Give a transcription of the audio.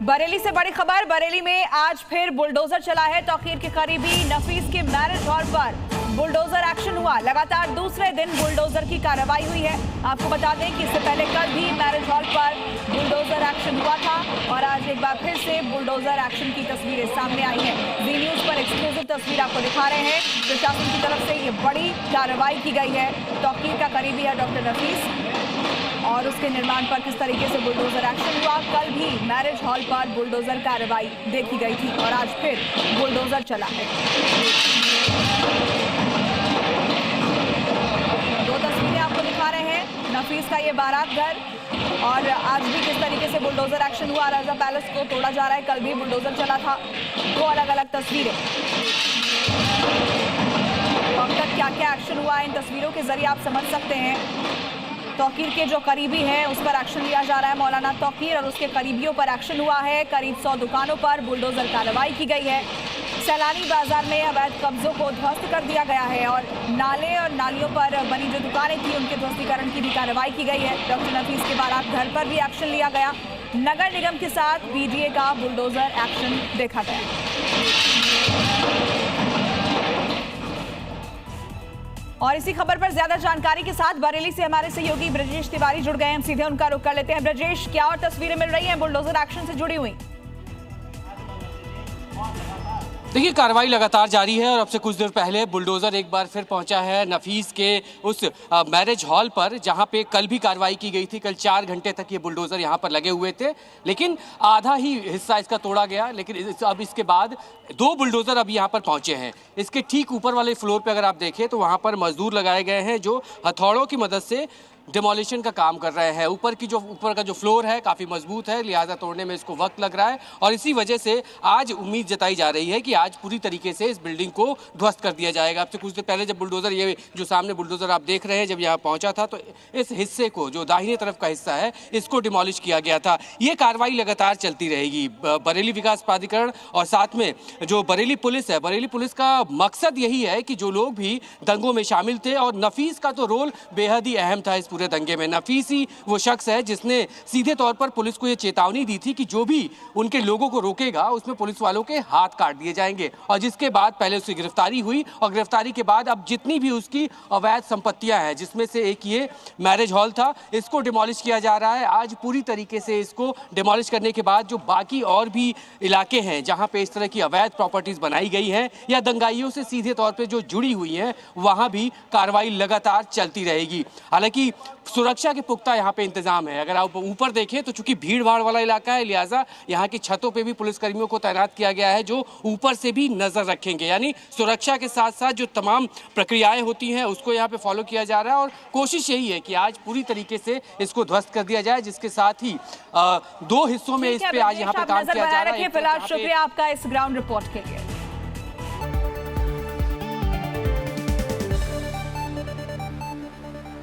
बरेली से बड़ी खबर। बरेली में आज फिर बुलडोजर चला है। तौकीर के करीबी नफीस के मैरिज हॉल पर बुलडोजर एक्शन हुआ। लगातार दूसरे दिन बुलडोजर की कार्रवाई हुई है। आपको बता दें कि इससे पहले कल भी मैरिज हॉल पर बुलडोजर एक्शन हुआ था और आज एक बार फिर से बुलडोजर एक्शन की तस्वीरें सामने आई हैं। जी न्यूज पर एक्सक्लूसिव तस्वीर आपको दिखा रहे हैं। प्रशासन की तरफ से ये बड़ी कार्रवाई की गई है। तौकीर का करीबी है डॉक्टर नफीस और उसके निर्माण पर किस तरीके से बुलडोजर एक्शन हुआ। कल भी मैरिज हॉल पर बुलडोजर कार्रवाई देखी गई थी और आज फिर बुलडोजर चला है। दो तस्वीरें आपको दिखा रहे हैं। नफीस का ये बारात घर और आज भी किस तरीके से बुलडोजर एक्शन हुआ। राजा पैलेस को तोड़ा जा रहा है। कल भी बुलडोजर चला था। दो अलग अलग तस्वीरें। तो अब तक क्या क्या एक्शन हुआ इन तस्वीरों के जरिए आप समझ सकते हैं। तौकीर के जो करीबी हैं उस पर एक्शन लिया जा रहा है। मौलाना तौकीर और उसके करीबियों पर एक्शन हुआ है। करीब 100 दुकानों पर बुलडोजर कार्रवाई की गई है। सैलानी बाजार में अवैध कब्जों को ध्वस्त कर दिया गया है और नाले और नालियों पर बनी जो दुकानें थी उनके ध्वस्तीकरण की भी कार्रवाई की गई है। डॉक्टर नफीस के बारात घर पर भी एक्शन लिया गया। नगर निगम के साथ बीडीए का बुलडोजर एक्शन देखा गया। और इसी खबर पर ज्यादा जानकारी के साथ बरेली से हमारे सहयोगी ब्रजेश तिवारी जुड़ गए हैं। हम सीधे उनका रुख कर लेते हैं। ब्रजेश, क्या और तस्वीरें मिल रही हैं बुलडोजर एक्शन से जुड़ी हुई? देखिए, कार्रवाई लगातार जारी है और अब से कुछ देर पहले बुलडोजर एक बार फिर पहुंचा है नफीस के उस मैरिज हॉल पर जहां पे कल भी कार्रवाई की गई थी। कल 4 घंटे तक ये बुलडोजर यहां पर लगे हुए थे, लेकिन आधा ही हिस्सा इसका तोड़ा गया। लेकिन अब इसके बाद 2 बुलडोजर अब यहां पर पहुंचे हैं। इसके ठीक ऊपर वाले फ्लोर पे अगर आप देखें तो वहां पर मजदूर लगाए गए हैं जो हथौड़ों की मदद से डिमोलिशन का काम कर रहे हैं। ऊपर का जो फ्लोर है काफ़ी मजबूत है, लिहाजा तोड़ने में इसको वक्त लग रहा है और इसी वजह से आज उम्मीद जताई जा रही है कि आज पूरी तरीके से इस बिल्डिंग को ध्वस्त कर दिया जाएगा। अब से कुछ देर पहले जब बुलडोजर, ये जो सामने बुलडोजर आप देख रहे हैं, जब यहाँ पहुंचा था तो इस हिस्से को, जो दाहिने तरफ का हिस्सा है, इसको डिमोलिश किया गया था। ये कार्रवाई लगातार चलती रहेगी। बरेली विकास प्राधिकरण और साथ में जो बरेली पुलिस है, बरेली पुलिस का मकसद यही है कि जो लोग भी दंगों में शामिल थे, और नफीस का तो रोल बेहद ही अहम था इस पूरे दंगे में। नफीस ही वो शख्स है जिसने सीधे तौर पर पुलिस को ये चेतावनी दी थी कि जो भी उनके लोगों को रोकेगा उसमें पुलिस वालों के हाथ काट दिए जाएंगे। और जिसके बाद पहले उसकी गिरफ्तारी हुई और गिरफ्तारी के बाद अब जितनी भी उसकी अवैध संपत्तियां हैं, जिसमें से एक ये मैरिज हॉल था, इसको डिमोलिश किया जा रहा है। आज पूरी तरीके से इसको डिमोलिश करने के बाद जो बाकी और भी इलाके हैं जहां पे इस तरह की अवैध प्रॉपर्टीज बनाई गई हैं या दंगाइयों से सीधे तौर पर जो जुड़ी हुई हैं, वहां भी कार्रवाई लगातार चलती रहेगी। हालांकि सुरक्षा के पुख्ता यहाँ पे इंतजाम है। अगर आप ऊपर देखें तो चूंकि भीड़ भाड़ वाला इलाका है, लिहाजा यहाँ की छतों पे भी पुलिसकर्मियों को तैनात किया गया है जो ऊपर से भी नजर रखेंगे। यानी सुरक्षा के साथ साथ जो तमाम प्रक्रियाएं होती हैं उसको यहाँ पे फॉलो किया जा रहा है और कोशिश यही है कि आज पूरी तरीके से इसको ध्वस्त कर दिया जाए, जिसके साथ ही 2 हिस्सों में इस पे आज यहाँ पे काम किया जा रहा है। फिलहाल शुक्रिया आपका इस ग्राउंड रिपोर्ट के लिए।